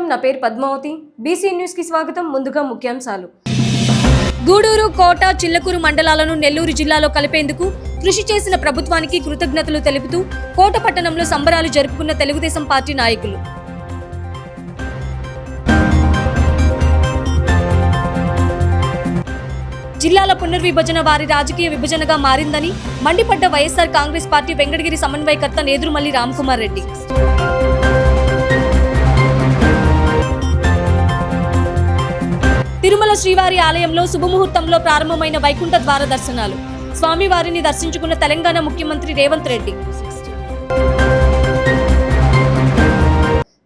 నా పేరు Padmavati. BC news కి స్వాగతం. ముందుగా ముఖ్యాంశాలు. గూడూరు, కోట, చిల్లకూరు మండలాలను నెల్లూరు జిల్లాలో కలిపేందుకు కృషి చేసిన ప్రభుత్వానికి కృతజ్ఞతలు తెలుపుతూ కోట పట్టణంలో సంబరాలు జరుపుకున్న తెలుగుదేశం పార్టీ నాయకులు. జిల్లాల పునర్విభజన వారి రాజకీయ విభజనగా మారిందని మండిపడ్డ వైఎస్ఆర్ కాంగ్రెస్ పార్టీ వెంకటగిరి సమన్వయకర్త నేదురుమల్లి రామ్కుమార్ రెడ్డి. తిరుమల శ్రీవారి ఆలయంలో శుభముహూర్తంలో ప్రారంభమైన వైకుంఠ ద్వార దర్శనాలు. స్వామివారిని దర్శించుకున్న తెలంగాణ ముఖ్యమంత్రి రేవంత్ రెడ్డి.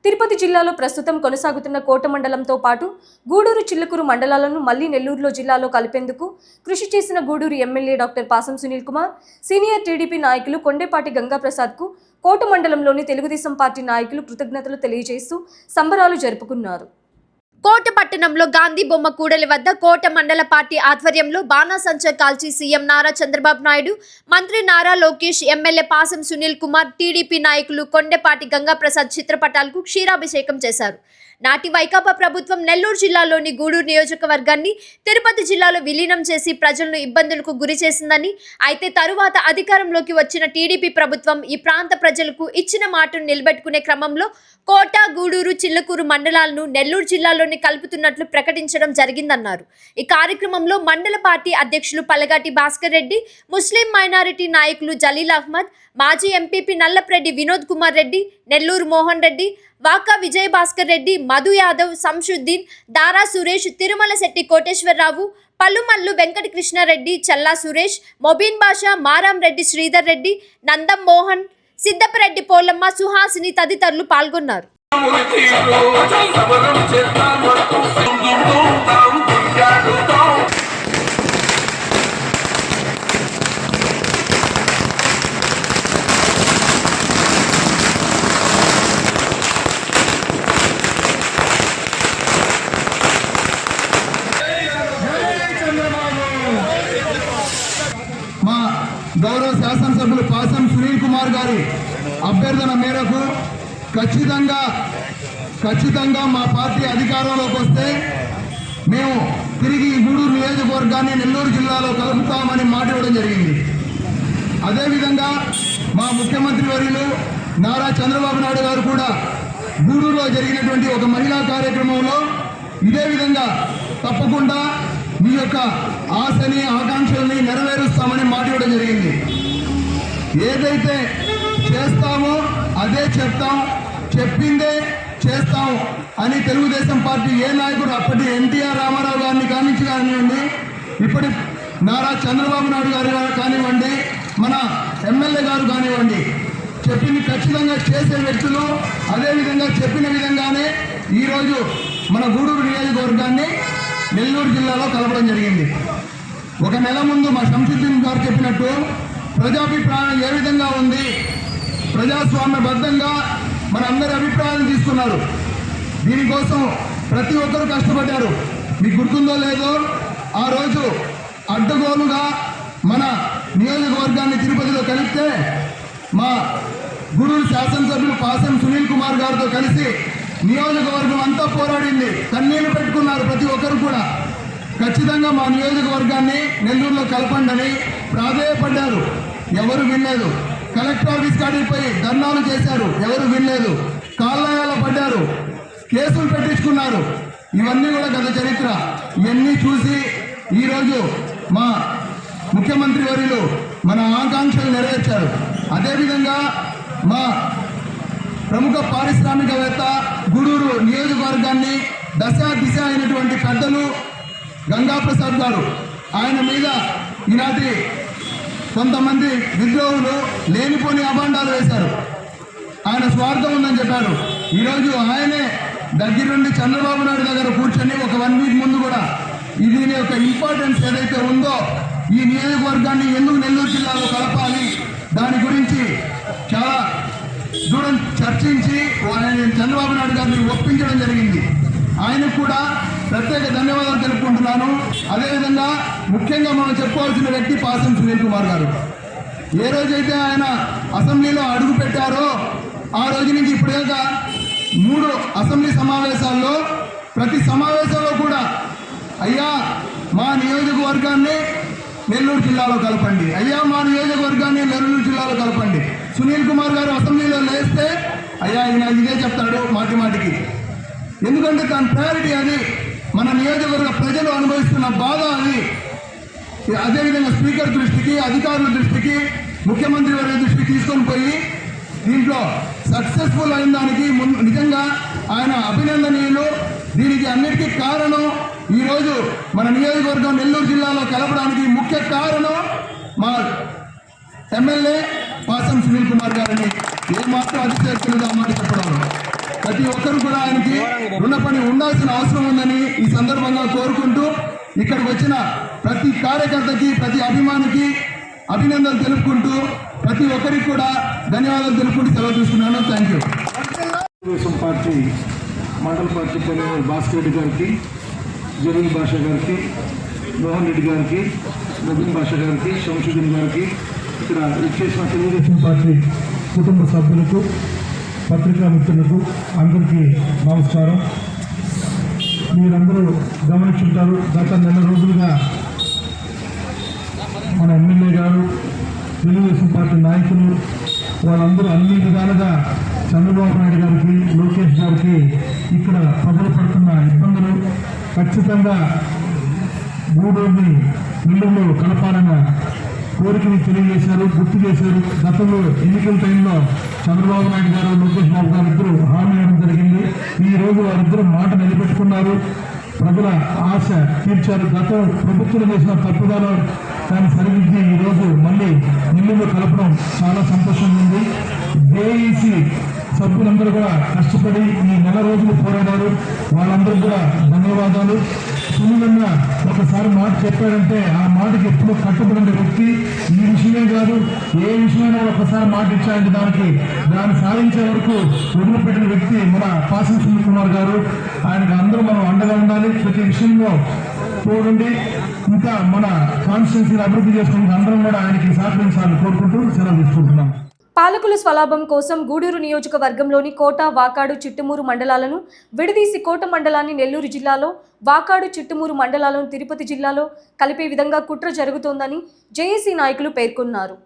తిరుపతి జిల్లాలో ప్రస్తుతం కొనసాగుతున్న కోట మండలంతో పాటు గూడూరు, చిల్లకూరు మండలాలను మళ్లీ నెల్లూరులో జిల్లాలో కలిపేందుకు కృషి చేసిన గూడూరు ఎమ్మెల్యే డాక్టర్ పాసం సునీల్ కుమార్, సీనియర్ టీడీపీ నాయకులు కొండేపాటి గంగాప్రసాద్ కు కోట మండలంలోని తెలుగుదేశం పార్టీ నాయకులు కృతజ్ఞతలు తెలియజేస్తూ సంబరాలు జరుపుకున్నారు. కోట పట్టణంలో గాంధీ బొమ్మ కూడలి వద్ద కోట మండల పార్టీ ఆధ్వర్యంలో బాణాసంచా కాల్చి సీఎం నారా చంద్రబాబు నాయుడు, మంత్రి నారా లోకేష్, ఎమ్మెల్యే పాసం సునీల్ కుమార్, టీడీపీ నాయకులు కొండేపాటి గంగాప్రసాద్ చిత్రపటాలకు క్షీరాభిషేకం చేశారు. నాటి వైకాపా ప్రభుత్వం నెల్లూరు జిల్లాలోని గూడూరు నియోజకవర్గాన్ని తిరుపతి జిల్లాలో విలీనం చేసి ప్రజలను ఇబ్బందులకు గురి చేసిందని, అయితే తరువాత అధికారంలోకి వచ్చిన టీడీపీ ప్రభుత్వం ఈ ప్రాంత ప్రజలకు ఇచ్చిన మాటను నిలబెట్టుకునే క్రమంలో కోట, గూడూరు, చిల్లకూరు మండలాలను నెల్లూరు జిల్లాలోని కలుపుతున్నట్లు ప్రకటించడం జరిగిందన్నారు. ఈ కార్యక్రమంలో మండల పార్టీ అధ్యక్షులు పల్లగాటి భాస్కర్ రెడ్డి, ముస్లిం మైనారిటీ నాయకులు జలీల్ అహ్మద్, మాజీ ఎంపీపీ నల్లప్రెడ్డి వినోద్ కుమార్ రెడ్డి, నెల్లూరు మోహన్ రెడ్డి, వాకా విజయ్ భాస్కర్ రెడ్డి, మధు యాదవ్, సంశుద్దీన్, దారా సురేష్, తిరుమల శెట్టి కోటేశ్వరరావు, పల్లుమల్లు వెంకట కృష్ణారెడ్డి, చల్లా సురేష్, మొబీన్ బాషా, మారాం రెడ్డి, శ్రీధర్ రెడ్డి, నందం మోహన్, సిద్దపరెడ్డి పోలమ్మ, సుహాసిని తదితరులు పాల్గొన్నారు. గౌరవ శాసనసభ్యులు పాసం సునీల్ కుమార్ గారి అభ్యర్థన మేరకు ఖచ్చితంగా మా పార్టీ అధికారంలోకి వస్తే మేము తిరిగి గూడూరు నియోజకవర్గాన్ని నెల్లూరు జిల్లాలో కలుపుతామని మాట ఇవ్వడం జరిగింది. అదేవిధంగా మా ముఖ్యమంత్రి వర్యులు నారా చంద్రబాబు నాయుడు గారు కూడా గూడూరులో జరిగినటువంటి ఒక మహిళా కార్యక్రమంలో ఇదే విధంగా తప్పకుండా మీ యొక్క ఆశని, ఆకాంక్షల్ని నెరవేరుస్తామని మాట ఇవ్వడం జరిగింది. ఏదైతే చేస్తామో అదే చెప్తాం, చెప్పిందే చేస్తాం అని తెలుగుదేశం పార్టీ ఏ నాయకుడు అప్పటి ఎన్టీఆర్ రామారావు గారిని కానివ్వండి, ఇప్పటి నారా చంద్రబాబు నాయుడు గారు కానివ్వండి, మన ఎమ్మెల్యే గారు కానివ్వండి, చెప్పింది ఖచ్చితంగా చేసే వ్యక్తులు. అదేవిధంగా చెప్పిన విధంగానే ఈరోజు మన గూడూరు నియోజకవర్గాన్ని నెల్లూరు జిల్లాలో కలపడం జరిగింది. ఒక నెల ముందు మా సంశుద్దీన్ గారు చెప్పినట్టు ప్రజాభిప్రాయం ఏ విధంగా ఉంది, ప్రజాస్వామ్యబద్ధంగా మన అందరి అభిప్రాయాలు తీసుకున్నారు. దీనికోసం ప్రతి ఒక్కరు కష్టపడ్డారు. మీకు గుర్తుందో లేదో, ఆ రోజు అడ్డగోలుగా మన నియోజకవర్గాన్ని తిరుపతిలో కలిపితే మా గూడూరు శాసనసభ్యులు పాసం సునీల్ కుమార్ గారితో కలిసి నియోజకవర్గం అంతా పోరాడింది. కన్నీళ్లు పెట్టుకున్నారు ప్రతి ఒక్కరు కూడా. ఖచ్చితంగా మా నియోజకవర్గాన్ని నెల్లూరులో కలపండి అని ప్రాధేయపడ్డారు. ఎవరు వినలేదు. కలెక్టర్ ఆఫీస్ కాడికి పోయి ధర్నాలు చేశారు. ఎవరు వినలేదు. కాళ్ళయాల పడ్డారు. కేసులు పెట్టించుకున్నారు. ఇవన్నీ కూడా గత చరిత్ర. ఇవన్నీ చూసి ఈరోజు మా ముఖ్యమంత్రి వర్యులు మన ఆకాంక్షలు నెరవేర్చారు. అదేవిధంగా మా ప్రముఖ పారిశ్రామికవేత్త గూడూరు నియోజకవర్గాన్ని దశ దిశ అయినటువంటి పెద్దలు గంగాప్రసాద్ గారు, ఆయన మీద ఈనాటి కొంతమంది విద్రోహులు లేనిపోని అభాండాలు వేశారు. ఆయన స్వార్థం ఉందని చెప్పారు. ఈరోజు ఆయనే దగ్గరుండి చంద్రబాబు నాయుడు దగ్గర కూర్చొని ఒక 1 వీక్ ముందు కూడా దీని యొక్క ఇంపార్టెన్స్ ఏదైతే ఉందో, ఈ నియోజకవర్గాన్ని ఎందుకు నెల్లూరు జిల్లాలో కలపాలి, దాని గురించి చాలా చర్చించి చంద్రబాబు నాయుడు గారిని ఒప్పించడం జరిగింది. ఆయనకు కూడా ప్రత్యేక ధన్యవాదాలు తెలుపుకుంటున్నాను. అదేవిధంగా ముఖ్యంగా మనం చెప్పుకోవాల్సిన వ్యక్తి పాసం సునీల్ కుమార్ గారు. ఏ రోజైతే ఆయన అసెంబ్లీలో అడుగు పెట్టారో ఆ రోజు నుంచి ఇప్పటిదాకా 3 అసెంబ్లీ సమావేశాల్లో ప్రతి సమావేశంలో కూడా అయ్యా మా నియోజకవర్గాన్ని నెల్లూరు జిల్లాలో కలపండి, అయ్యా మా నియోజకవర్గాన్ని నెల్లూరు జిల్లాలో కలపండి. సునీల్ కుమార్ గారు అసెంబ్లీలో లేస్తే అయ్యా ఈయన ఇదే చెప్తాడు మాటి మాటికి. ఎందుకంటే దాని ప్రయారిటీ అది, మన నియోజకవర్గ ప్రజలు అనుభవిస్తున్న బాధ అది. అదేవిధంగా స్పీకర్ దృష్టికి, అధికారుల దృష్టికి, ముఖ్యమంత్రి వారి దృష్టికి తీసుకొని పోయి దీంట్లో సక్సెస్ఫుల్ అయిన దానికి నిజంగా ఆయన అభినందనీయులు. దీనికి అన్నిటికీ కారణం ఈరోజు మన నియోజకవర్గం నెల్లూరు జిల్లాలో కలపడానికి ముఖ్య కారణం మా ఎమ్మెల్యే పాసం సునీల్ కుమార్ గారిని ఏమాత్రం అతిశయోక్తులుగా మాట చెప్పడం. ప్రతి ఒక్కరు కూడా ఆయనకి రుణపడి ఉండాల్సిన అవసరం ఉందని ఈ సందర్భంగా కోరుకుంటూ ఇక్కడికి వచ్చిన ప్రతి కార్యకర్తకి, ప్రతి అభిమానికి అభినందనలు తెలుపుకుంటూ ప్రతి ఒక్కరికి కూడా ధన్యవాదాలు తెలుపుకుంటూ సెలవు తీసుకున్నాను. Thank you. తెలుగుదేశం పార్టీ మండల పార్టీ కన్వీనర్ భాస్కర్ రెడ్డి గారికి, జలీల్ భాష గారికి, మోహన్ రెడ్డి గారికి, నవీన్ భాష గారికి, శంషుద్దీన్ గారికి, ఇక్కడ ఇచ్చేసిన తెలుగుదేశం పార్టీ కుటుంబ సభ్యులకు, పత్రికా మిత్రులకు అందరికీ నమస్కారం. మీరందరూ గమనించుంటారు, గత నెల రోజులుగా మన ఎమ్మెల్యే గారు, తెలుగుదేశం పార్టీ నాయకులు వాళ్ళందరూ అన్ని విధాలుగా చంద్రబాబు నాయుడు గారికి, లోకేష్ గారికి ఇక్కడ ప్రజలు పడుతున్న ఇబ్బందులు ఖచ్చితంగా గూడూరుని నెల్లూరులో కలపాలన్న కోరికని తెలియజేశారు, గుర్తు చేశారు. గతంలో ఎన్నికల టైంలో చంద్రబాబు నాయుడు గారు, లోకేష్ బాబు గారు ఇద్దరు హామీ ఇవ్వడం జరిగింది. ఈ రోజు వారిద్దరూ మాట నిలబెట్టుకున్నారు, ప్రజల ఆశ తీర్చారు. గతం ప్రభుత్వం చేసిన తప్పుదాలు దాన్ని సరిదిద్ది ఈరోజు మళ్ళీ నెల్లూరులో కలపడం చాలా సంతోషంగా ఉంది. జేఈసీ సభ్యులందరూ కూడా కష్టపడి ఈ నెల రోజులు పోరాడారు, వాళ్ళందరూ కూడా ధన్యవాదాలు. సునీలన్న ఒకసారి మాట చెప్పాడంటే ఆ మాటకి ఎప్పుడూ కట్టుబడిన వ్యక్తి. ఈ విషయమే కాదు, ఏ విషయమైనా ఒకసారి మాట ఇచ్చాడంటే దాన్ని సాధించే వరకు వదిలిపెట్టిన వ్యక్తి మన పాసం సునీల్ కుమార్ గారు. ఆయనకు అందరూ మనం అండగా ఉండాలి, ప్రతి విషయంలో చూడండి. ఇంకా మన కాన్స్టిట్యున్సీని అభివృద్ధి చేసుకుని అందరం కూడా ఆయనకి సహకరించాలని కోరుకుంటూ సెలవు తీసుకుంటున్నాం. పాలకుల స్వలాభం కోసం గూడూరు నియోజకవర్గంలోని కోట, వాకాడు, చిట్టుమూరు మండలాలను విడదీసి కోట మండలాన్ని నెల్లూరు జిల్లాలో, వాకాడు, చిట్టుమూరు మండలాలను తిరుపతి జిల్లాలో కలిపే విధంగా కుట్ర జరుగుతోందని జేఏసీ నాయకులు పేర్కొన్నారు.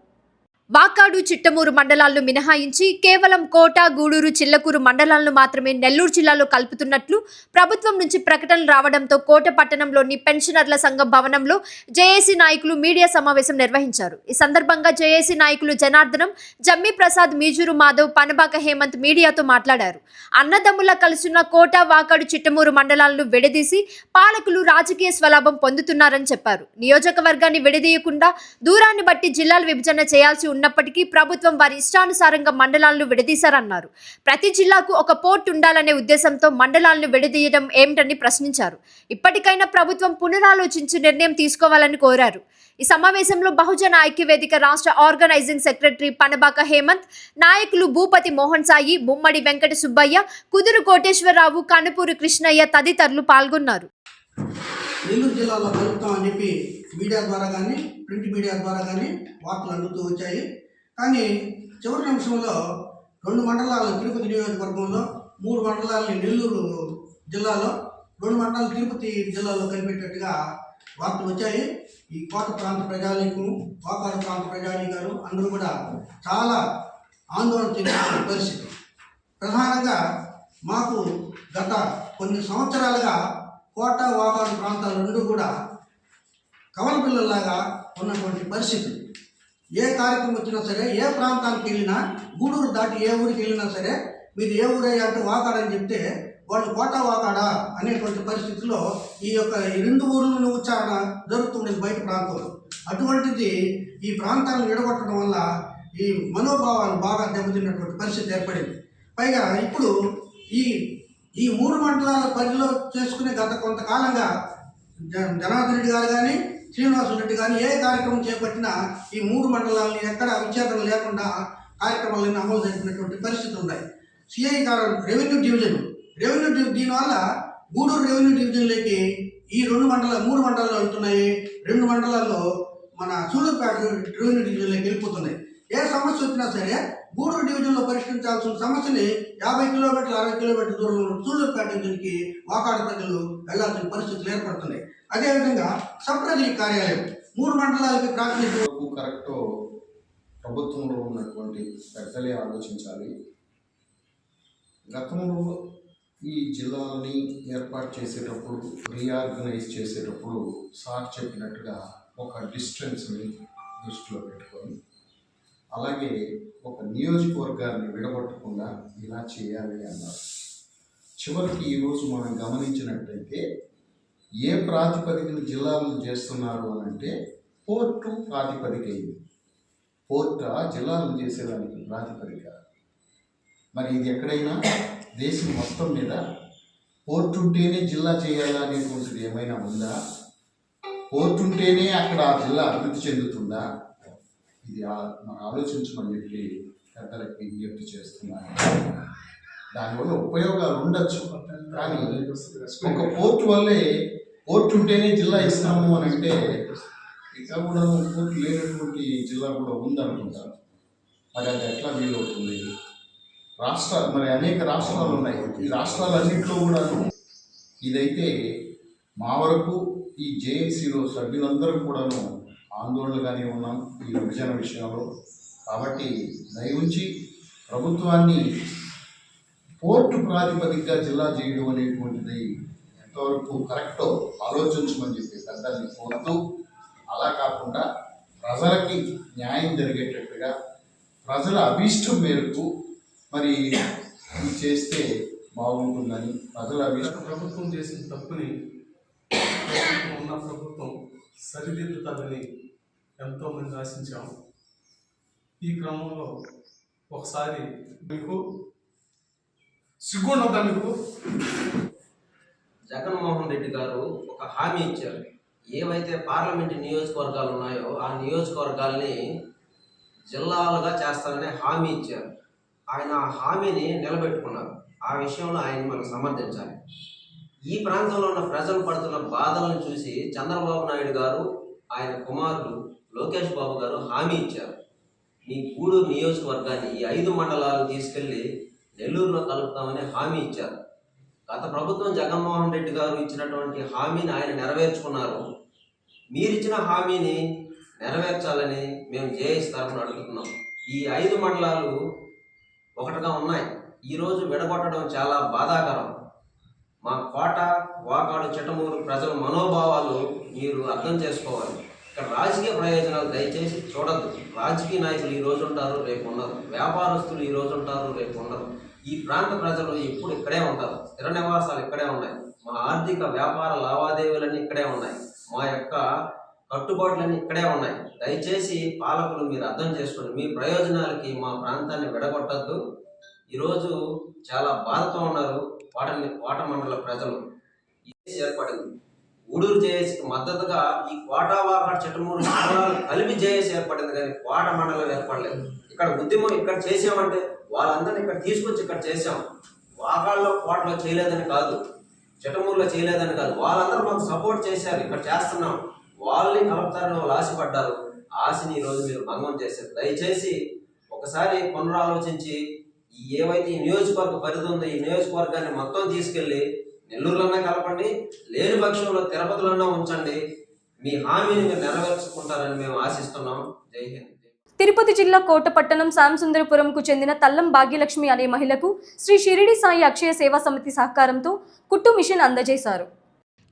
వాకాడు, చిట్టమూరు మండలాలను మినహాయించి కేవలం కోట, గూడూరు, చిల్లకూరు మండలాలను మాత్రమే నెల్లూరు జిల్లాలో కలుపుతున్నట్లు ప్రభుత్వం నుంచి ప్రకటనలు రావడంతో కోట పట్టణంలోని పెన్షనర్ల సంఘం భవనంలో జేఏసీ నాయకులు మీడియా సమావేశం నిర్వహించారు. ఈ సందర్భంగా జేఏసీ నాయకులు జనార్దనం, జమ్మి ప్రసాద్, మీజూరు మాధవ్, పనబాక హేమంత్ మీడియాతో మాట్లాడారు. అన్నదమ్ములా కలుసున్న కోట, వాకాడు, చిట్టమూరు మండలాలను విడదీసి పాలకులు రాజకీయ స్వలాభం పొందుతున్నారని చెప్పారు. నియోజకవర్గాన్ని విడదీయకుండా దూరాన్ని బట్టి జిల్లాల విభజన చేయాల్సి ఉన్నప్పటికీ ప్రభుత్వం వారి ఇష్టానుసారంగా మండలాలను విడదీశారన్నారు. ప్రతి జిల్లాకు ఒక పోర్ట్ ఉండాలనే ఉద్దేశంతో మండలాలను విడదీయడం ఏమిటని ప్రశ్నించారు. ఇప్పటికైనా ప్రభుత్వం పునరాలోచించి నిర్ణయం తీసుకోవాలని కోరారు. ఈ సమావేశంలో బహుజన ఐక్యవేదిక రాష్ట్ర ఆర్గనైజింగ్ సెక్రటరీ పనబాక హేమంత్, నాయకులు భూపతి మోహన్ సాయి, ముమ్మడి వెంకట సుబ్బయ్య, కుదురు కోటేశ్వరరావు, కనుపూరు కృష్ణయ్య తదితరులు పాల్గొన్నారు. నెల్లూరు జిల్లాలో కలుపుతామని చెప్పి మీడియా ద్వారా కానీ, ప్రింట్ మీడియా ద్వారా కానీ వార్తలు అందుతూ వచ్చాయి. కానీ చివరి నిమిషంలో 2 మండలాలు తిరుపతి నియోజకవర్గంలో, 3 మండలాలని నెల్లూరు జిల్లాలో, 2 మండలాలు తిరుపతి జిల్లాలో కలిపేటట్టుగా వార్తలు వచ్చాయి. ఈ కోట ప్రాంత ప్రజానీకం, వాకాడు ప్రాంత ప్రజానీకాలు అందరూ కూడా చాలా ఆందోళన చెందిన పరిస్థితి. ప్రధానంగా మాకు గత కొన్ని సంవత్సరాలుగా కోట, వాకాడు ప్రాంతాలు రెండు కూడా కవల పిల్లల్లాగా ఉన్నటువంటి పరిస్థితి. ఏ కార్యక్రమం వచ్చినా సరే, ఏ ప్రాంతానికి వెళ్ళినా, గూడూరు దాటి ఏ ఊరికి వెళ్ళినా సరే, మీది ఏ ఊరయ్యా అంటే వాకాడని చెప్తే వాళ్ళు కోట, వాకాడా అనేటువంటి పరిస్థితుల్లో ఈ 2 ఊర్లను ఉచ్చారణ జరుగుతుండేది బయట ప్రాంతంలో. అటువంటిది ఈ ప్రాంతాలను విడగొట్టడం వల్ల ఈ మనోభావాలు బాగా దెబ్బతిన్నటువంటి పరిస్థితి ఏర్పడింది. పైగా ఇప్పుడు ఈ 3 మండలాల పరిధిలో చేసుకునే గత కొంతకాలంగా జనార్దన్ రెడ్డి గారు కానీ, శ్రీనివాసులు రెడ్డి కానీ ఏ కార్యక్రమం చేపట్టినా ఈ 3 మండలాలని ఎక్కడ విచ్ఛేదన లేకుండా కార్యక్రమాలను అమలు జరిపినటువంటి పరిస్థితులు ఉన్నాయి. సిఐ గారు రెవెన్యూ డివిజన్ దీనివల్ల గూడూరు రెవెన్యూ డివిజన్లోకి ఈ 3 మండలాలు వెళ్తున్నాయి. 2 మండలాల్లో మన సూళ్ళూరుపేట రెవెన్యూ డివిజన్లోకి వెళ్ళిపోతున్నాయి. ఏ సమస్య వచ్చినా సరే గూడూరు డివిజన్లో పరిష్కరించాల్సిన సమస్యని 50 కిలోమీటర్లు 60 కిలోమీటర్ల దూరంలో సూళ్ళూరుపేట డివిజన్కి వాకాడు ప్రజలు వెళ్లాల్సిన పరిస్థితులు ఏర్పడుతున్నాయి. అదేవిధంగా సబ్ రిజిస్ట్రార్ కార్యాలయం 3 మండలాలకి ప్రాతినిధ్యం కరెక్ట్ ప్రభుత్వంలో ఉన్నటువంటి పెద్దలే ఆలోచించాలి. గతంలో ఈ జిల్లాలని ఏర్పాటు చేసేటప్పుడు రీఆర్గనైజ్ చేసేటప్పుడు సార్ చెప్పినట్టుగా ఒక డిస్టెన్స్ని దృష్టిలో పెట్టుకొని అలాగే ఒక నియోజకవర్గాన్ని విడగొట్టకుండా ఇలా చేయాలి అన్నారు. చివరికి ఈరోజు మనం గమనించినట్లయితే ఏ ప్రాతిపదికన జిల్లాలను చేస్తున్నారు అని అంటే పోర్టు ప్రాతిపదిక అయింది. పోర్ట్ జిల్లాలను చేసేదానికి ప్రాతిపదిక. మరి ఇది ఎక్కడైనా దేశం మొత్తం మీద పోర్టు ఉంటేనే జిల్లా చేయాలా అనేటువంటిది ఏమైనా ఉందా? పోర్టు ఉంటేనే అక్కడ ఆ జిల్లా అభివృద్ధి చెందుతుందా? ఇది మనం ఆలోచించమని చెప్పి పెద్దలకు విజ్ఞప్తి చేస్తున్నాను. దానివల్ల ఉపయోగాలు ఉండొచ్చు, కానీ ఒక పోర్టు వల్లే పోర్టు ఉంటేనే జిల్లా ఇస్తాము అని అంటే ఇంకా కూడా పోర్టు లేనటువంటి జిల్లా కూడా ఉందనుకుంటారు. మరి అది ఎట్లా వీలవుతుంది? మరి అనేక రాష్ట్రాలు ఉన్నాయి. ఈ రాష్ట్రాలన్నింటిలో కూడా ఇదైతే మా వరకు ఈ జేఏసీలో సభ్యులందరూ కూడాను ఆందోళనగానే ఉన్నాం ఈ విభజన విషయంలో. కాబట్టి దయవుంచి ప్రభుత్వాన్ని పోర్టు ప్రాతిపదికగా జిల్లా చేయడం అనేటువంటిది ఎంతవరకు కరెక్టో ఆలోచించమని చెప్పి పెద్దల్ని కోరుతూ, అలా కాకుండా ప్రజలకి న్యాయం జరిగేటట్టుగా ప్రజల అభీష్టం మేరకు మరి ఇది చేస్తే బాగుంటుందని ప్రజల అభీష్టం. ప్రభుత్వం చేసిన తప్పుని ఉన్న ప్రభుత్వం సరిదిద్దుతుందని ఎంతోమంది ఆశించాము. ఈ క్రమంలో ఒకసారి మీకు సిగ్గుండదా? మీకు జగన్మోహన్ రెడ్డి గారు ఒక హామీ ఇచ్చారు. ఏవైతే పార్లమెంటు నియోజకవర్గాలు ఉన్నాయో ఆ నియోజకవర్గాల్ని జిల్లాలుగా చేస్తారనే హామీ ఇచ్చారు. ఆయన ఆ హామీని నిలబెట్టుకున్నారు. ఆ విషయంలో ఆయన మనం సమర్థించాలి. ఈ ప్రాంతంలో ఉన్న ప్రజలు పడుతున్న బాధలను చూసి చంద్రబాబు నాయుడు గారు ఆయన కుమారుడు లోకేష్ బాబు గారు హామీ ఇచ్చారు. మీ గూడూరు నియోజకవర్గాన్ని ఈ 5 మండలాలను తీసుకెళ్లి నెల్లూరులో కలుపుతామని హామీ ఇచ్చారు. గత ప్రభుత్వం జగన్మోహన్ రెడ్డి గారు ఇచ్చినటువంటి హామీని ఆయన నెరవేర్చుకున్నారు. మీరిచ్చిన హామీని నెరవేర్చాలని మేము జేఏసీ తరఫున అడుగుతున్నాం. ఈ 5 మండలాలు ఒకటిగా ఉన్నాయి. ఈరోజు విడగొట్టడం చాలా బాధాకరం. మా కోట, వాకాడు, చిట్టమూరు ప్రజల మనోభావాలు మీరు అర్థం చేసుకోవాలి. ఇక్కడ రాజకీయ ప్రయోజనాలు దయచేసి చూడద్దు. రాజకీయ నాయకులు ఈ రోజు ఉంటారు, రేపు ఉండరు. వ్యాపారస్తులు ఈ రోజు ఉంటారు, రేపు ఉండరు. ఈ ప్రాంత ప్రజలు ఎప్పుడు ఇక్కడే ఉంటారు. స్థిర నివాసాలు ఇక్కడే ఉన్నాయి. మా ఆర్థిక వ్యాపార లావాదేవీలన్నీ ఇక్కడే ఉన్నాయి. మా యొక్క కట్టుబాట్లన్నీ ఇక్కడే ఉన్నాయి. దయచేసి పాలకులు మీరు అర్థం చేసుకోండి. మీ ప్రయోజనాలకి మా ప్రాంతాన్ని విడగొట్టద్దు. ఈరోజు చాలా బాధతో ఉన్నారు కోట మండల ప్రజలు. ఏర్పడింది గూడూరు జేఏసీకి మద్దతుగా ఈ కోట, వాకాడు, చిట్టమూరు మండలాలు కలిపి జేఏసీ ఏర్పడింది, కానీ కోట మండలం ఏర్పడలేదు. ఇక్కడ ఉద్యమం ఇక్కడ చేసామంటే వాళ్ళందరినీ ఇక్కడ తీసుకొచ్చి ఇక్కడ చేసాం. వాకాడులో, కోటలో చేయలేదని కాదు, చిట్టమూరులో చేయలేదని కాదు, వాళ్ళందరూ మాకు సపోర్ట్ చేశారు. ఇక్కడ చేస్తున్నాం. వాళ్ళని కలుపుతారని వాళ్ళు ఆశపడ్డారు. ఆశని ఈరోజు మీరు భంగం చేశారు. దయచేసి ఒకసారి పునరాలోచించి ఏవైతే ఈ నియోజకవర్గ పరిధి ఉందో ఈ నియోజకవర్గాన్ని మొత్తం తీసుకెళ్లి నెల్లూరులోనే కలపండి. లేని పక్షంలో తిరుపతిలోనే ఉంచండి. మీ హామీని మీరు నెరవేర్చుకుంటారని మేము ఆశిస్తున్నాం. జై హింద్. తిరుపతి జిల్లా కోటపట్టణం శాంసుందరపురంకు చెందిన తల్లం భాగ్యలక్ష్మి అనే మహిళకు శ్రీ షిరిడి సాయి అక్షయ సేవా సమితి సహకారంతో కుట్టు మిషన్ అందజేశారు.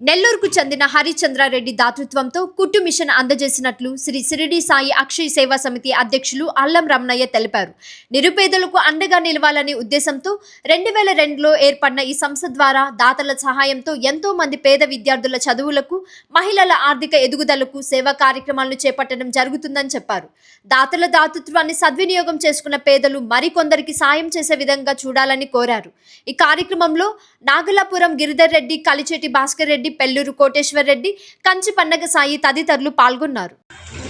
నెల్లూరుకు చెందిన హరిచంద్రారెడ్డి దాతృత్వంతో కుట్టు మిషన్ అందజేసినట్లు శ్రీ షిరిడి సాయి అక్షయ సేవా సమితి అధ్యక్షులు అల్లం రమణయ్య తెలిపారు. నిరుపేదలకు అండగా నిలవాలనే ఉద్దేశంతో 2002లో ఏర్పడిన ఈ సంస్థ ద్వారా దాతల సహాయంతో ఎంతో మంది పేద విద్యార్థుల చదువులకు, మహిళల ఆర్థిక ఎదుగుదలకు సేవా కార్యక్రమాలను చేపట్టడం జరుగుతుందని చెప్పారు. దాతల దాతృత్వాన్ని సద్వినియోగం చేసుకున్న పేదలు మరికొందరికి సాయం చేసే విధంగా చూడాలని కోరారు. ఈ కార్యక్రమంలో నాగలాపురం గిరిధర్ రెడ్డి, కలిచేటి భాస్కర్ రెడ్డి, పెల్లూరు కోటేశ్వర్ రెడ్డి, కంచి పన్నగ సాయి తదితరులు పాల్గొన్నారు.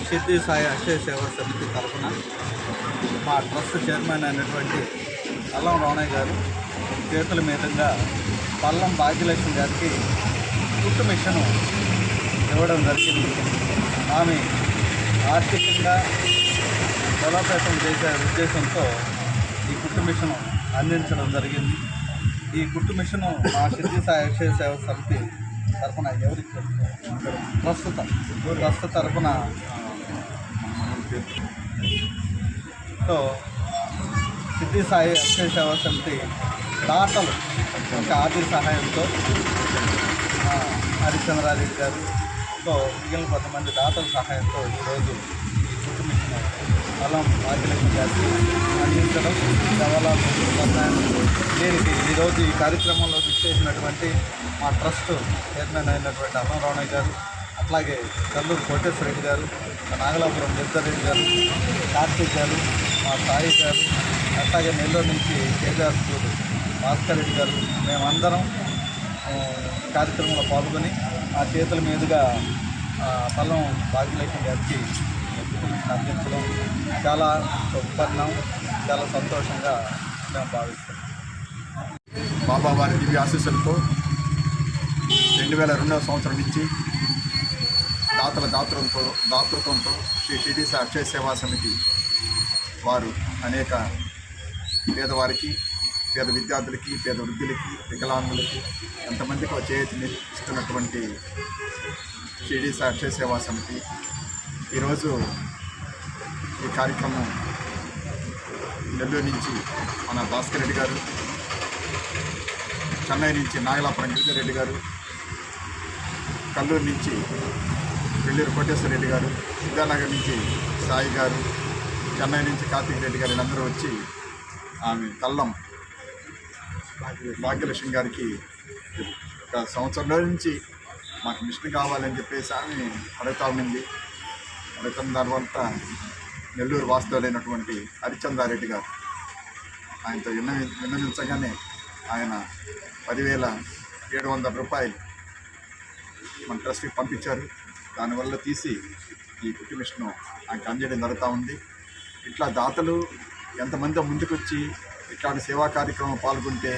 షిరిడి సాయి అక్షయ సేవా సమితి తరఫున మా ట్రస్ట్ చైర్మన్ అయినటువంటి అల్లం రాణయ్య గారు చేతుల మీదుగా పల్లం భాగ్యలక్ష్మి గారికి కుట్టు మిషన్ ఇవ్వడం జరిగింది. ఆమె ఆర్థికంగా బలోపేతం చేసే ఉద్దేశంతో ఈ కుట్టు మిషన్ అందించడం జరిగింది. ఈ కుట్టు మిషను మా సిద్ధి అక్షయ సేవ సమితి తరఫున ఎవరికి ప్రస్తుత తరఫున సిద్ధి సాయి అక్షయ సేవా సమితి దాతలు ఒక ఆర్థిక సహాయంతో హరిచంద్రారెడ్డి గారుతో మిగిలిన కొంతమంది దాతల సహాయంతో ఈరోజు ఈ కుట్టు మిషన్ అల్లం భాగ్యలక్ష్మి గారికి అందించడం చాలా దీనికి ఈరోజు ఈ కార్యక్రమంలో చేసినటువంటి మా ట్రస్ట్ చైర్మన్ అయినటువంటి అల్లం రాణయ్య గారు, అట్లాగే కల్లూరు కోటేశ్వరరెడ్డి గారు, నాగలాపురం రెడ్డి గారు, కార్తీక్ గారు, మా సాయి గారు, అట్లాగే నెల్లూరు నుంచి కేదార్ స్కూల్ భాస్కర్ రెడ్డి గారు, మేమందరం కార్యక్రమంలో పాల్గొని ఆ చేతుల మీదుగా పల్లం భాగ్యలక్ష్మి గారికి అందించడం చాలా శుభపరిణామం, చాలా సంతోషంగా మేము భావిస్తాం. బాబా వారి దివ్య ఆశీస్సులతో 2002వ సంవత్సరం నుంచి దాతృత్వంతో శ్రీ సిద్ధి సాయి అక్షయ సేవా సమితి వారు అనేక పేదవారికి, పేద విద్యార్థులకి, పేద వృద్ధులకి, వికలాంగులకి ఎంతమందికి చేతిని ఇస్తున్నటువంటి సిద్ధి సాయి అక్షయ సేవా సమితి ఈరోజు ఈ కార్యక్రమం నెల్లూరు నుంచి మన భాస్కర్ రెడ్డి గారు, చెన్నై నుంచి నాగలాపురం గిరిజరెడ్డి గారు, కల్లూరు నుంచి వెల్లూరు కోటేశ్వరరెడ్డి గారు, విద్యానగర్ నుంచి సాయి గారు, చెన్నై నుంచి కార్తీక్ రెడ్డి గారు వీళ్ళందరూ వచ్చి ఆమె కల్లం భాగ్యలక్ష్మి గారికి ఒక సంవత్సరంలో నుంచి మాకు మిషన్ కావాలని చెప్పేసి ఆమె అడుగుతా ఉండింది. అడుగుతున్న తర్వాత నెల్లూరు వాస్తవులైనటువంటి హరిచంద్రారెడ్డి గారు ఆయనతో విన్నవించగానే ఆయన 10,700 రూపాయలు మన ట్రస్ట్కి పంపించారు. దానివల్ల తీసి ఈ కుట్టు మిషను ఆయనకు అందజేయడం జరుగుతూ ఉంది. ఇట్లా దాతలు ఎంతమంది ముందుకొచ్చి ఇట్లాంటి సేవా కార్యక్రమం పాల్గొంటే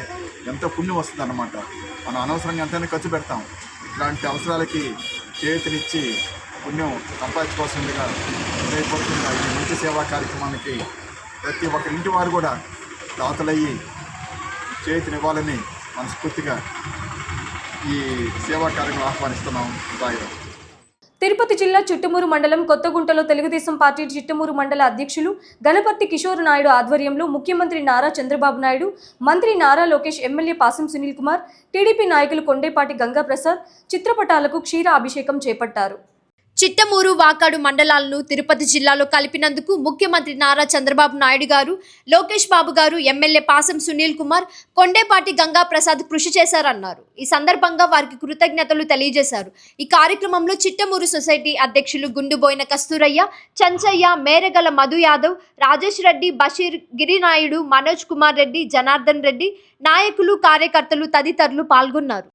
ఎంతో పుణ్యం వస్తుంది అన్నమాట. మనం అనవసరంగా ఎంతైనా ఖర్చు పెడతాం, ఇట్లాంటి అవసరాలకి చేతినిచ్చి పుణ్యం సంపాదించుకోవాల్సిందిగా హృదయపూర్వకంగా ఈ మంచి సేవా కార్యక్రమానికి ప్రతి ఒక్క ఇంటి వారు కూడా దాతలయ్యి చేతినివ్వాలని మనస్ఫూర్తిగా ఈ సేవా కార్యక్రమం ఆహ్వానిస్తున్నాం. సాయిరాం. తిరుపతి జిల్లా చిట్టమూరు మండలం కొత్తగుంటలో తెలుగుదేశం పార్టీ చిట్టమూరు మండల అధ్యక్షులు గణపతి కిషోర్ నాయుడు ఆధ్వర్యంలో ముఖ్యమంత్రి నారా చంద్రబాబు నాయుడు, మంత్రి నారా లోకేష్, ఎమ్మెల్యే పాసం సునీల్ కుమార్, టీడీపీ నాయకులు కొండేపాటి గంగాప్రసాద్ చిత్రపటాలకు క్షీర అభిషేకం చేపట్టారు. చిట్టమూరు, వాకాడు మండలాలను తిరుపతి జిల్లాలో కలిపినందుకు ముఖ్యమంత్రి నారా చంద్రబాబు నాయుడు గారు, లోకేష్ బాబు గారు, ఎమ్మెల్యే పాసం సునీల్ కుమార్, కొండేపాటి గంగా ప్రసాద్ కృషి చేశారన్నారు. ఈ సందర్భంగా వారికి కృతజ్ఞతలు తెలియజేశారు. ఈ కార్యక్రమంలో చిట్టమూరు సొసైటీ అధ్యక్షులు గుండుబోయిన కస్తూరయ్య, చంచయ్య, మేరగల మధు యాదవ్, రాజేష్ రెడ్డి, బషీర్, గిరినాయుడు, మనోజ్ కుమార్ రెడ్డి, జనార్దన్ రెడ్డి, నాయకులు, కార్యకర్తలు తదితరులు పాల్గొన్నారు.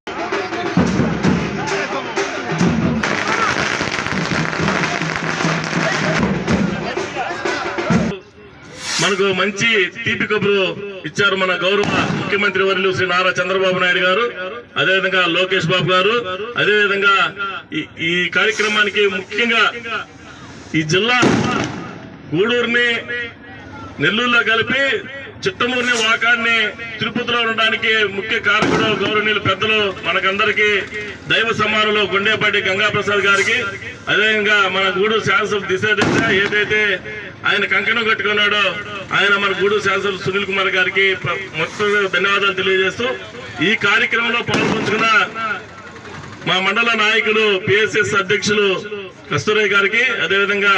మనకు మంచి తీపి కబురు ఇచ్చారు మన గౌరవ ముఖ్యమంత్రి వర్యులు శ్రీ నారా చంద్రబాబు నాయుడు గారు, అదేవిధంగా లోకేష్ బాబు గారు. అదేవిధంగా ఈ కార్యక్రమానికి ముఖ్యంగా ఈ జిల్లా గూడూరుని నెల్లూరులో కలిపి చిట్టమూరుని, వాకాడిని తిరుపతిలో ఉండడానికి ముఖ్య కారకుడు గౌరవనీయులు పెద్దలు మనకందరికీ దైవ సమానంలో గుండేపాటి గంగాప్రసాద్ గారికి, అదేవిధంగా మన గూడూరు శాసనసభ దిశ ఏదైతే ఆయన కంకణం కట్టుకున్నాడో ఆయన మన గూడూరు శాసనసభ సునీల్ కుమార్ గారికి మొత్తం ధన్యవాదాలు తెలియజేస్తూ ఈ కార్యక్రమంలో పాల్గొంచుకున్న మా మండల నాయకులు పిఎస్ఎస్ అధ్యక్షులు కస్తూరయ్య గారికి, అదేవిధంగా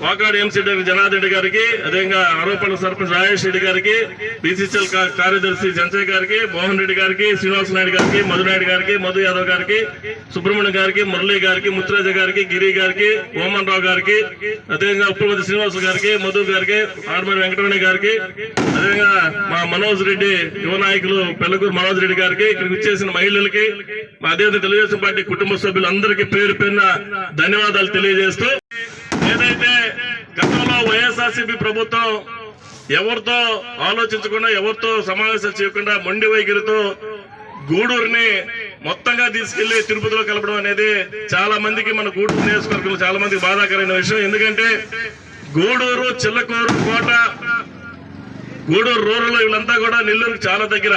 వాకాడు ఎంసీ జనార్దన్ రెడ్డి గారికి, అదేవిధంగా అరవపల్లి సర్పంచ్ రాజేష్ రెడ్డి గారికి, బీసీసీఎల్ కార్యదర్శి చంచయ్య గారికి, మోహన్ రెడ్డి గారికి, శ్రీనివాస నాయుడు గారికి, మధునాయుడు గారికి, మధు యాదవ్ గారికి, సుబ్రహ్మణ్యం గారికి, మురళీ గారికి, ముత్తురాజ గారికి, గిరి గారికి, ఓమన్ రావు గారికి, అదేవిధంగా ఉప్పలపతి శ్రీనివాస గారికి, మధు గారికి, ఆడమరి వెంకటరమణ గారికి, అదేవిధంగా మా మనోజ్ రెడ్డి యువ నాయకులు పెళ్లకూరు మనోజ్ రెడ్డి గారికి, ఇక్కడికి వచ్చేసిన మహిళలకి, అదేవిధంగా తెలుగుదేశం పార్టీ కుటుంబ సభ్యులందరికీ పేరు పేరున ధన్యవాదాలు తెలియజేస్తూ, ఏదైతే గతంలో వైఎస్ఆర్సీపీ ప్రభుత్వం ఎవరితో ఆలోచించకుండా, ఎవరితో సమావేశాలు చేయకుండా మొండి వైఖరితో గూడూరుని మొత్తంగా తీసుకెళ్లి తిరుపతిలో కలపడం అనేది చాలా మందికి, మన గూడూరు నియోజకవర్గంలో చాలా మందికి బాధాకరమైన విషయం. ఎందుకంటే గూడూరు, చిల్లకూరు, కోట, గూడూరు రూరల్ వీళ్ళంతా కూడా నెల్లూరుకి చాలా దగ్గర.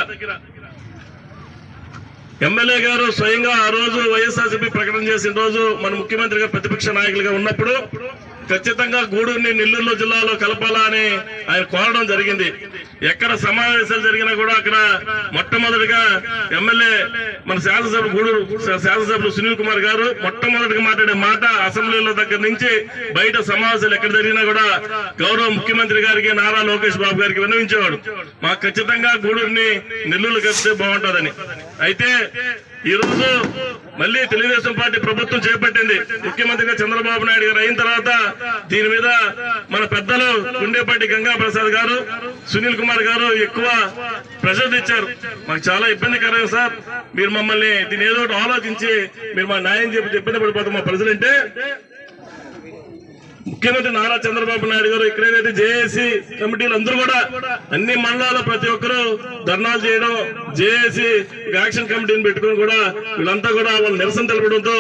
ఎమ్మెల్యే గారు స్వయంగా ఆ రోజు వైఎస్ఆర్సీపీ ప్రకటన చేసిన రోజు మన ముఖ్యమంత్రిగా ప్రతిపక్ష నాయకులుగా ఉన్నప్పుడు ఖచ్చితంగా గూడూరుని నెల్లూరు జిల్లాలో కలపాలా అని ఆయన కోరడం జరిగింది. ఎక్కడ సమావేశాలు జరిగినా కూడా అక్కడ మొట్టమొదటిగా ఎమ్మెల్యే మన శాసనసభ్యులు గూడూరు శాసనసభ్యులు సునీల్ కుమార్ గారు మొట్టమొదటిగా మాట్లాడే మాట అసెంబ్లీలో దగ్గర నుంచి బయట సమావేశాలు ఎక్కడ జరిగినా కూడా గౌరవ ముఖ్యమంత్రి గారికి, నారా లోకేష్ బాబు గారికి విన్నవించేవాడు, మాకు ఖచ్చితంగా గూడూరుని నెల్లూరు కలిస్తే బాగుంటుందని. అయితే ఈ రోజు మళ్ళీ తెలుగుదేశం పార్టీ ప్రభుత్వం చేపట్టింది. ముఖ్యమంత్రిగా చంద్రబాబు నాయుడు గారు అయిన తర్వాత దీని మీద మన పెద్దలు గుండేపాటి గంగా ప్రసాద్ గారు, సునీల్ కుమార్ గారు ఎక్కువ ప్రెషర్ ఇచ్చారు. మాకు చాలా ఇబ్బందికరం సార్, మీరు మమ్మల్ని దీని ఏదో ఒకటి ఆలోచించి మీరు మా న్యాయం చెప్పి ఇబ్బంది పడిపోతాం మా ప్రజలంటే. ముఖ్యమంత్రి నారా చంద్రబాబు నాయుడు గారు ఇక్కడేదైతే జేఏసీ కమిటీలు అందరూ కూడా అన్ని మండలాల్లో ప్రతి ఒక్కరూ ధర్నాలు చేయడం, జేఏసీ యాక్షన్ కమిటీని పెట్టుకుని కూడా వీళ్ళంతా కూడా వాళ్ళు నిరసన తెలపడంతో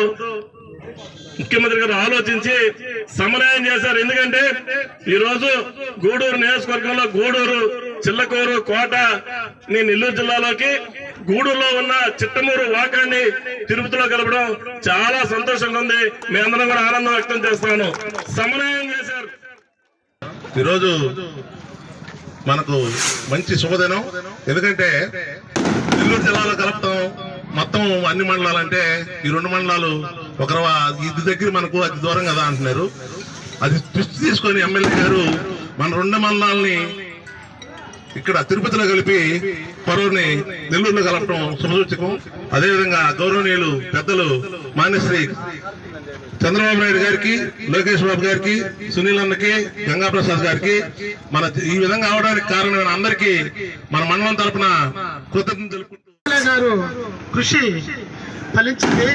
ముఖ్యమంత్రి గారు ఆలోచించి సమన్వయం చేశారు. ఎందుకంటే ఈ రోజు గూడూరు నియోజకవర్గంలో గూడూరు, చిల్లకూరు, కోట నెల్లూరు జిల్లాలోకి గూడూరులో ఉన్న చిట్టమూరు, వాకాన్ని తిరుపతిలో కలపడం చాలా సంతోషంగా ఉంది. మీ అందరం కూడా ఆనందం వ్యక్తం చేస్తాను. సమన్వయం చేశారు. ఈరోజు మనకు మంచి శుభదినం. ఎందుకంటే నెల్లూరు జిల్లాలో కలుపుతాం మొత్తం అన్ని మండలాలంటే ఈ 2 మండలాలు ఇది దగ్గర మనకు అతి దూరం కదా అంటున్నారు. అది దృష్టి తీసుకొని ఎమ్మెల్యే గారు మన 2 మండలాలని ఇక్కడ తిరుపతిలో కలిపి పరువుని నెల్లూరులో కలపడం శుభసూచకం. అదేవిధంగా గౌరవనీయులు పెద్దలు మాన్యశ్రీ చంద్రబాబు నాయుడు గారికి, లోకేష్ బాబు గారికి, సునీల్ అన్నకి, గంగా ప్రసాద్ గారికి మన ఈ విధంగా అవడానికి కారణమైన అందరికీ మన మండలం తరఫున కృతజ్ఞతలు తెలుపుకుంటూ గారు కృషి ఫలించింది.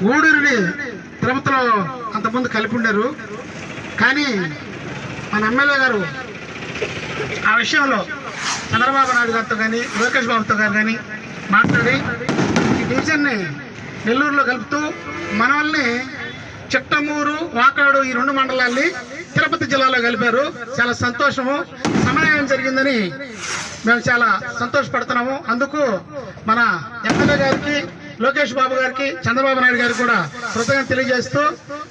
గూడూరుని తిరుపతిలో అంతకుముందు కలిపి ఉండరు, కానీ మన ఎమ్మెల్యే గారు ఆ విషయంలో చంద్రబాబు నాయుడు గారితో కానీ, లోకేష్ బాబుతో గారు కానీ మాట్లాడి ఈ డివిజన్ని నెల్లూరులో కలుపుతూ మన వాళ్ళని చిట్టమూరు, వాకాడు ఈ 2 మండలాల్ని తిరుపతి జిల్లాలో కలిపారు. చాలా సంతోషము, సమన్వయం జరిగిందని మేము చాలా సంతోషపడుతున్నాము. అందుకు మన ఎమ్మెల్యే గారికి, లోకేష్ బాబు గారికి, చంద్రబాబు నాయుడు గారికి కూడా కృతజ్ఞతలు తెలియజేస్తూ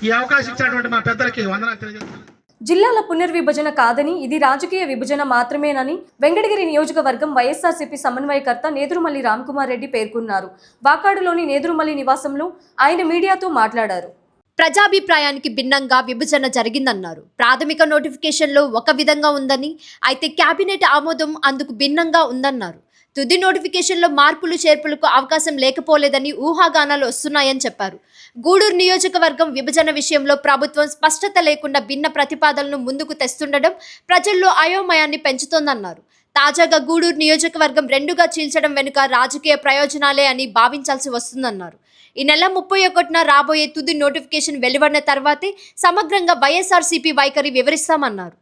ఈ అవకాశం ఇచ్చినటువంటి మా పెద్దలకి వందనాలు తెలియజేస్తున్నాను. జిల్లాల పునర్విభజన కాదని ఇది రాజకీయ విభజన మాత్రమేనని వెంకటగిరి నియోజకవర్గం వైఎస్ఆర్సీపీ సమన్వయకర్త నేదురుమల్లి రామ్కుమార్ రెడ్డి పేర్కొన్నారు. వాకాడులోని నేదురుమల్లి నివాసంలో ఆయన మీడియాతో మాట్లాడారు. ప్రజాభిప్రాయానికి భిన్నంగా విభజన జరిగిందన్నారు. ప్రాథమిక నోటిఫికేషన్లో ఒక విధంగా ఉందని, అయితే కేబినెట్ ఆమోదం అందుకు భిన్నంగా ఉందన్నారు. తుది నోటిఫికేషన్లో మార్పులు చేర్పులకు అవకాశం లేకపోలేదని ఊహాగానాలు వస్తున్నాయని చెప్పారు. గూడూరు నియోజకవర్గం విభజన విషయంలో ప్రభుత్వం స్పష్టత లేకుండా భిన్న ప్రతిపాదనలను ముందుకు తెస్తుండడం ప్రజల్లో అయోమయాన్ని పెంచుతోందన్నారు. తాజాగా గూడూరు నియోజకవర్గం 2గా చీల్చడం వెనుక రాజకీయ ప్రయోజనాలే అని భావించాల్సి వస్తుందన్నారు. ఈ నెల 31న రాబోయే తుది నోటిఫికేషన్ వెలువడిన తర్వాతే సమగ్రంగా వైఎస్ఆర్సీపీ వైఖరి వివరిస్తామన్నారు.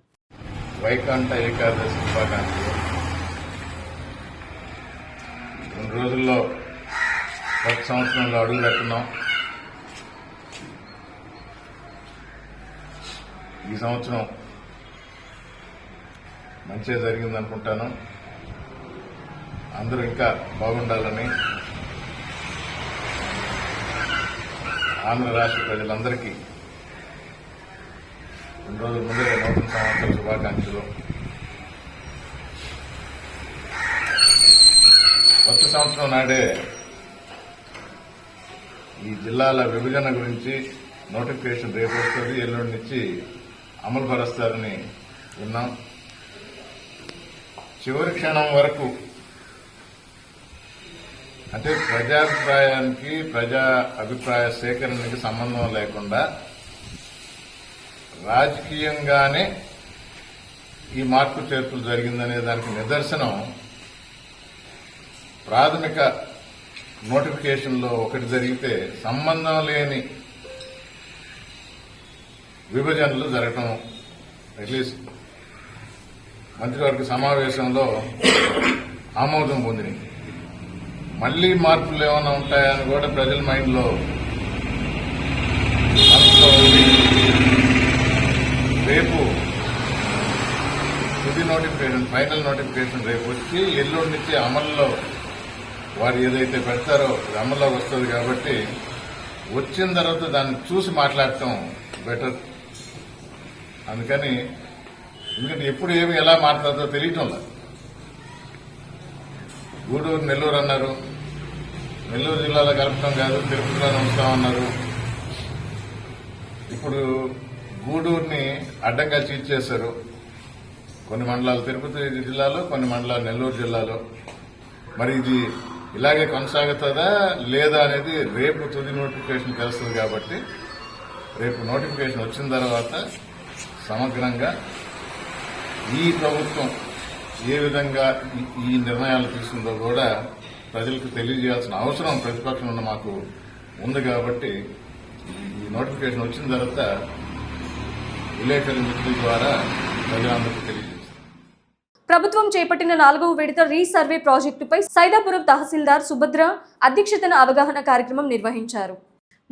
వైకుంఠ ఏకాదశి శుభాకాంక్షలు. 2 రోజుల్లో కొత్త సంవత్సరంలో అడుగు పెట్టున్నాం. ఈ సంవత్సరం మంచిగా జరిగిందనుకుంటాను. అందరూ ఇంకా బాగుండాలని ఆంధ్ర రాష్ట్ర ప్రజలందరికీ 2 రోజుల ముందుగా నూతన సంవత్సర శుభాకాంక్షలు. కొత్త సంవత్సరం నాడే ఈ జిల్లాల విభజన గురించి నోటిఫికేషన్ రేపు వస్తుంది, ఎల్లుండి నుంచి అమలు పరుస్తారని విన్నాం. చివరి క్షణం వరకు అంటే ప్రజాభిప్రాయానికి, ప్రజా అభిప్రాయ సేకరణకి సంబంధం లేకుండా రాజకీయంగానే ఈ మార్పు చేర్పులు జరిగిందనే దానికి నిదర్శనం ప్రాథమిక నోటిఫికేషన్లో ఒకటి జరిగితే సంబంధం లేని విభజనలు జరగటం, అట్లీస్ట్ మంత్రివర్గ సమావేశంలో ఆమోదం పొందినాయి. మళ్లీ మార్పులు ఏమైనా ఉంటాయని కూడా ప్రజల మైండ్లో మనసులో ఉంది. రేపు తుది నోటిఫికేషన్, ఫైనల్ నోటిఫికేషన్ రేపు వచ్చి ఎల్లుండి నుంచి అమల్లో వారు ఏదైతే పెడతారో అది అమల్లోకి వస్తుంది. కాబట్టి వచ్చిన తర్వాత దాన్ని చూసి మాట్లాడటం బెటర్. అందుకని ఎందుకంటే ఎప్పుడు ఏమి ఎలా మాట్లాడుతుందో తెలియటం లేదు. గూడూరు నెల్లూరు అన్నారు, నెల్లూరు జిల్లాలో కలపడం కాదు తిరుపతిలోనే ఉంచామన్నారు. ఇప్పుడు గూడూరుని అడ్డంగా చీట్ చేశారు. కొన్ని మండలాలు తిరుపతి జిల్లాలో, కొన్ని మండలాలు నెల్లూరు జిల్లాలో. మరి ఇది ఇలాగే కొనసాగుతుందా లేదా అనేది రేపు తుది నోటిఫికేషన్ తెలుస్తుంది. కాబట్టి రేపు నోటిఫికేషన్ వచ్చిన తర్వాత సమగ్రంగా ఈ ప్రభుత్వం ఏ విధంగా ఈ నిర్ణయాలు తీసుకుందో కూడా ప్రజలకు తెలియజేయాల్సిన అవసరం ప్రతిపక్షం ఉన్న మాకు ఉంది. కాబట్టి ఈ నోటిఫికేషన్ వచ్చిన తర్వాత విలేకరుల మిత్రుల ద్వారా ప్రజలందరికీ తెలియజేస్తారు. ప్రభుత్వం చేపట్టిన 4వ విడత రీసర్వే ప్రాజెక్టుపై సైదాపురం తహసీల్దార్ సుభద్ర అధ్యక్షతన అవగాహన కార్యక్రమం నిర్వహించారు.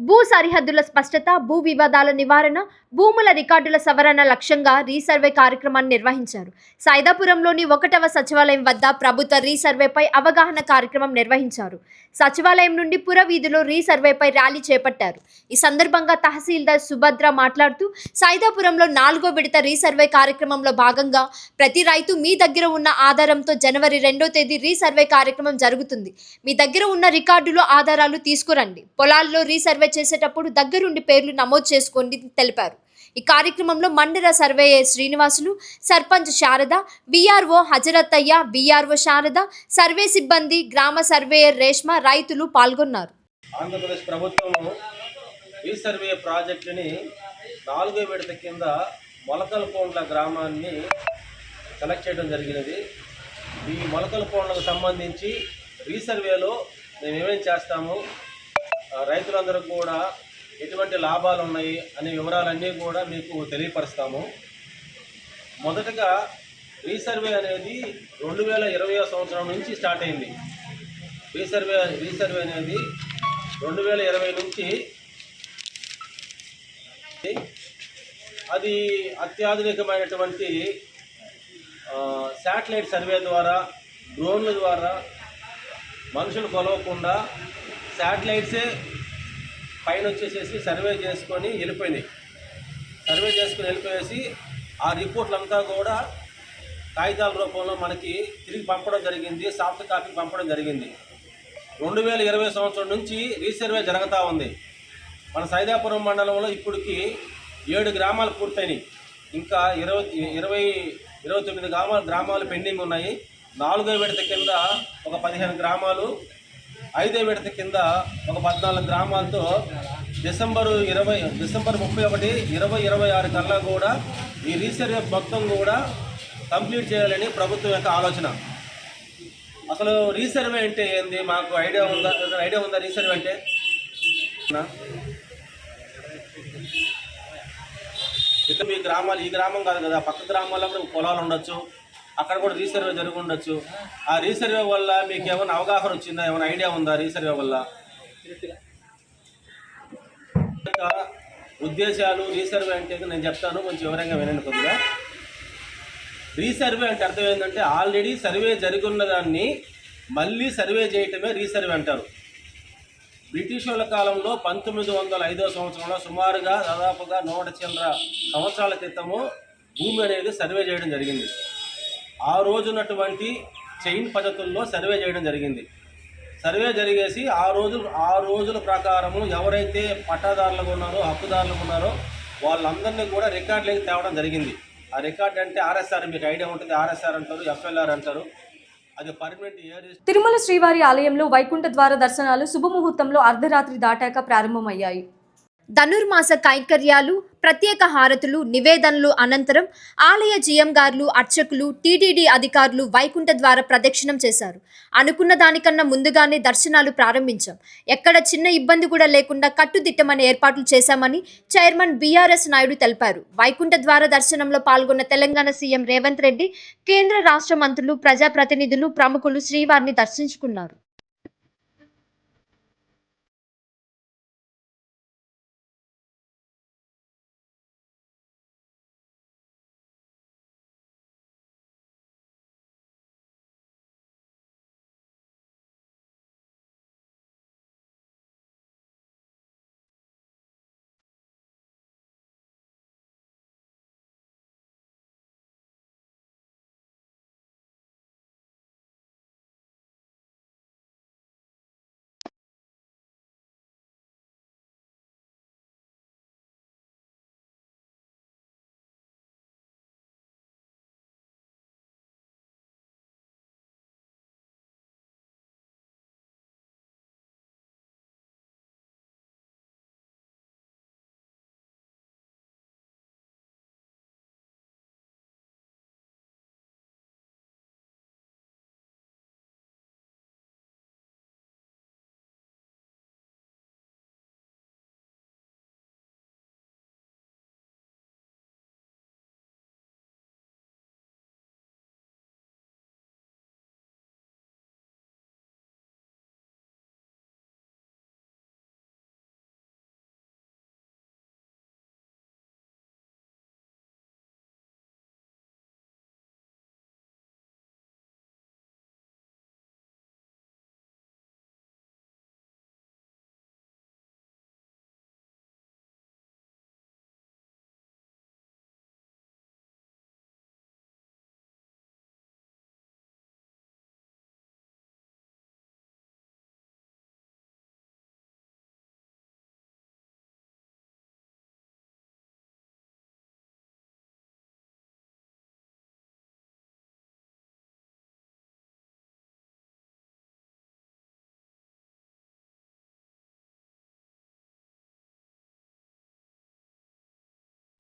భూ సరిహద్దుల స్పష్టత, భూ వివాదాల నివారణ, భూముల రికార్డుల సవరణ లక్ష్యంగా రీసర్వే కార్యక్రమాన్ని నిర్వహించారు. సైదాపురంలోని 1వ సచివాలయం వద్ద ప్రభుత్వ రీసర్వేపై అవగాహన కార్యక్రమం నిర్వహించారు. సచివాలయం నుండి పుర వీధిలో రీసర్వేపై ర్యాలీ చేపట్టారు. ఈ సందర్భంగా తహసీల్దార్ సుభద్ర మాట్లాడుతూ సైదాపురంలో 4వ విడత రీసర్వే కార్యక్రమంలో భాగంగా ప్రతి రైతు మీ దగ్గర ఉన్న ఆధారంతో జనవరి 2వ తేదీ రీసర్వే కార్యక్రమం జరుగుతుంది. మీ దగ్గర ఉన్న రికార్డులు, ఆధారాలు తీసుకురండి. పొలాల్లో రీసర్వే చేసేటప్పుడు దగ్గరుండి పేర్లు నమోదు చేసుకోండి తెలిపారు. ఈ కార్యక్రమంలో మండల surveyor Srinivasulu, sarpanch Sharada, VRO Hazarathaiah, VRO Sharada, survey సిబ్బంది, గ్రామ సర్వేయర్ రేష్మ, రైతులు పాల్గొన్నారు. ఆంధ్రప్రదేశ్ ప్రభుత్వం రీసర్వే ప్రాజెక్టుని 4వ విడత కింద మొలకలపోండ్ల గ్రామాన్ని సెలెక్ట్ చేయడం జరిగినది. ఈ మొలకలపోండ్లకు సంబంధించి రీసర్వేలో మేము ఏమేం చేస్తాము, రైతులందరూ కూడా ఎటువంటి లాభాలు ఉన్నాయి అనే వివరాలన్నీ కూడా మీకు తెలియపరుస్తాము. మొదటగా రీసర్వే అనేది 2020వ సంవత్సరం నుంచి స్టార్ట్ అయింది. రీసర్వే అనేది 2020 నుంచి అది అత్యాధునికమైనటువంటి శాటిలైట్ సర్వే ద్వారా, డ్రోన్ల ద్వారా మనుషులు కొలవకుండా శాటిలైట్సే పైన వచ్చేసేసి సర్వే చేసుకొని వెళ్ళిపోయినాయి. సర్వే చేసుకొని వెళ్ళిపోయేసి ఆ రిపోర్ట్లంతా కూడా కాగితాల రూపంలో మనకి తిరిగి పంపడం జరిగింది, సాఫ్ట్ కాపీ పంపడం జరిగింది. 2020 సంవత్సరం నుంచి రీసర్వే జరుగుతూ ఉంది. మన సైదాపురం మండలంలో ఇప్పటికి 7 గ్రామాలు పూర్తయినాయి. ఇంకా 29 గ్రామాలు పెండింగ్ ఉన్నాయి. 4వ విడత కింద ఒక 15 గ్రామాలు, 5వ విడత కింద ఒక 14 గ్రామాలతో డిసెంబర్ 31, 2026 కల్లా కూడా ఈ రీసర్వే మొత్తం కూడా కంప్లీట్ చేయాలని ప్రభుత్వం యొక్క ఆలోచన. అసలు రీసర్వే అంటే ఏంది మాకు ఐడియా ఉందా? రీసర్వే అంటే ఇక మీ గ్రామాలు, ఈ గ్రామం కాదు కదా, పక్క గ్రామాల్లో కూడా పొలాలు ఉండొచ్చు, అక్కడ కూడా రీసర్వే జరిగి ఉండొచ్చు. ఆ రీసర్వే వల్ల మీకు ఏమైనా అవగాహన వచ్చిందా? ఏమైనా ఐడియా ఉందా రీసర్వే వల్ల? ఉద్దేశాలు రీసర్వే అంటే నేను చెప్తాను, కొంచెం వివరంగా వినండి కొద్దిగా. రీసర్వే అంటే అర్థం ఏంటంటే ఆల్రెడీ సర్వే జరిగి ఉన్న దాన్ని మళ్ళీ సర్వే చేయటమే రీసర్వే అంటారు. బ్రిటిష్ వాళ్ళ కాలంలో 1905వ సంవత్సరంలో సుమారుగా దాదాపుగా 100 చిల్లర సంవత్సరాల క్రితము భూమి అనేది సర్వే చేయడం జరిగింది. ఆ రోజు ఉన్నటువంటి చైన్ పద్ధతుల్లో సర్వే చేయడం జరిగింది. సర్వే జరిగేసి ఆ రోజుల ప్రకారము ఎవరైతే పట్టాదారులుగా ఉన్నారో, హక్కుదారులుగా ఉన్నారో వాళ్ళందరినీ కూడా రికార్డులోకి తేవడం జరిగింది. ఆ రికార్డ్ అంటే ఆర్ఎస్ఆర్, మీకు ఐడియా ఉంటుంది, ఆర్ఎస్ఆర్ అంటారు, ఎఫ్ఎల్ఆర్ అంటారు. అది పర్మనెంట్ ఏరియా. తిరుమల శ్రీవారి ఆలయంలో వైకుంఠ ద్వార దర్శనాలు శుభముహూర్తంలో అర్ధరాత్రి దాటాక ప్రారంభమయ్యాయి. ధనుర్మాస కైంకర్యాలు, ప్రత్యేక హారతులు, నివేదనలు అనంతరం ఆలయ జిఎం గారులు, అర్చకులు, టీటీడీ అధికారులు వైకుంఠ ద్వార ప్రదక్షిణం చేశారు. అనుకున్న దానికన్నా ముందుగానే దర్శనాలు ప్రారంభించాం. ఎక్కడ చిన్న ఇబ్బంది కూడా లేకుండా కట్టుదిట్టమైన ఏర్పాట్లు చేశామని చైర్మన్ బీఆర్ఎస్ నాయుడు తెలిపారు. వైకుంఠ ద్వార దర్శనంలో పాల్గొన్న తెలంగాణ సీఎం రేవంత్ రెడ్డి, కేంద్ర రాష్ట్ర మంత్రులు, ప్రజాప్రతినిధులు, ప్రముఖులు శ్రీవారిని దర్శించుకున్నారు.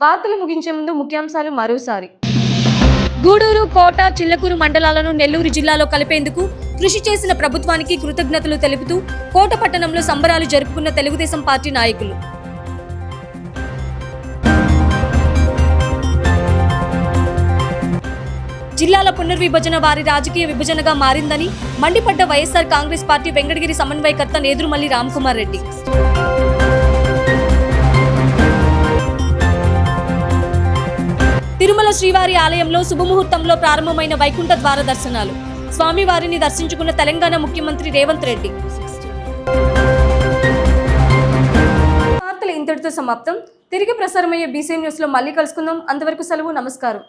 వార్తలు ముగించే ముందు ముఖ్యాంశాలు మరోసారి. గూడూరు, కోట, చిల్లకూరు మండలాలను నెల్లూరు జిల్లాలో కలిపేందుకు కృషి చేసిన ప్రభుత్వానికి కృతజ్ఞతలు తెలుపుతూ కోట పట్టణంలో సంబరాలు జరుపుకున్న తెలుగుదేశం పార్టీ నాయకులు. జిల్లాల పునర్విభజన వారి రాజకీయ విభజనగా మారిందని మండిపడ్డ వైఎస్ఆర్ కాంగ్రెస్ పార్టీ వెంకటగిరి సమన్వయకర్త నేదురుమల్లి రామ్కుమార్ రెడ్డి. తిరుమల శ్రీవారి ఆలయంలో శుభముహూర్తంలో ప్రారంభమైన వైకుంఠ ద్వార దర్శనాలు. స్వామివారిని దర్శించుకున్న తెలంగాణ ముఖ్యమంత్రి రేవంత్ రెడ్డి. వార్తలు ఇంతటితో సమాప్తం. తిరిగి ప్రసారమయ్యే బీసీ న్యూస్ లో మళ్ళీ కలుసుకుందాం. అంతవరకు సెలవు. నమస్కారం.